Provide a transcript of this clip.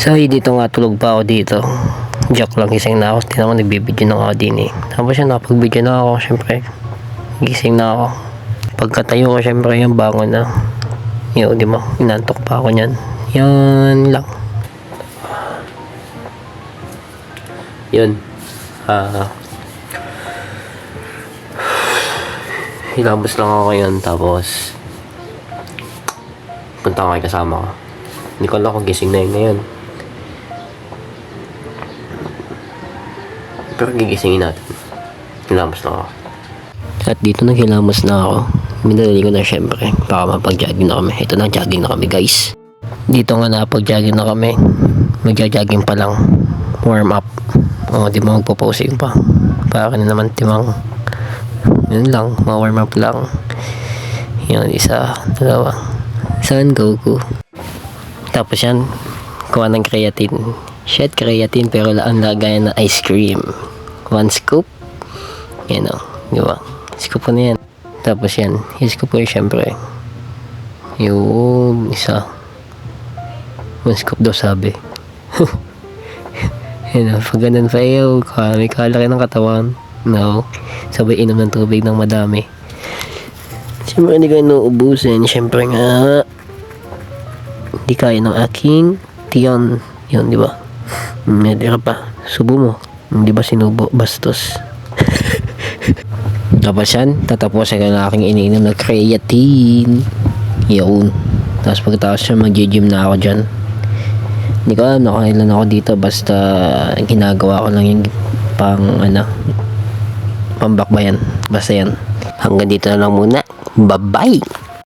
So, dito nga tulog pa ako dito. Joke lang, gising na ako. Tinan ko, nagbibideo na ako din eh. Tapos yun, nakapag-video na ako, syempre. Gising na ako. Pagkatayo ko, syempre, yung bangon na. Yun, di ba? Inantok pa ako niyan. Yan lang. Yun. Hilabos lang ako yun. Tapos, punta ko kay kasama ko. Hindi ko alam kung gising na yun ngayon. Pero gigisingin natin. Hilamos na ako. At dito naghilamos na ako. Minadali ko na syempre. Baka mapag-jogging na kami. Ito na, jogging na kami guys. Dito nga napag-jogging na kami. Magja-jogging pa lang. Warm up. O, di ba magpo-posing pa. Para na naman timang. Yun lang. Ma-warm up lang. Yun, isa, dalawa. Saan Goku? Tapos yan. Kuha ng creatine. Shit, creatine pero ang lagayan ng ice cream. 1 scoop. Yan o. Di ba? Scoop ko na yan. Tapos yan. I-scoop ko yun syempre. Yung isa. 1 scoop daw sabi. Yan o. Pag ganun pa yun. May kalaki ng katawan. No. Sabay inom ng tubig ng madami. Siyempre hindi ko inuubusin. Siyempre nga. Hindi kaya ng aking tiyan. Yun, di ba? Hindi ka pa. Subo mo. Hindi ba sinubo? Bastos. Tapos yan, tatapusin ko na aking iniinom na creatine. Yun. Tapos pagkatapos siya, mag-gym na ako dyan. Hindi ko alam, nakailan ako dito. Basta ginagawa ko lang yung pambakbayan. Basta yan. Hanggang dito na lang muna. Bye-bye!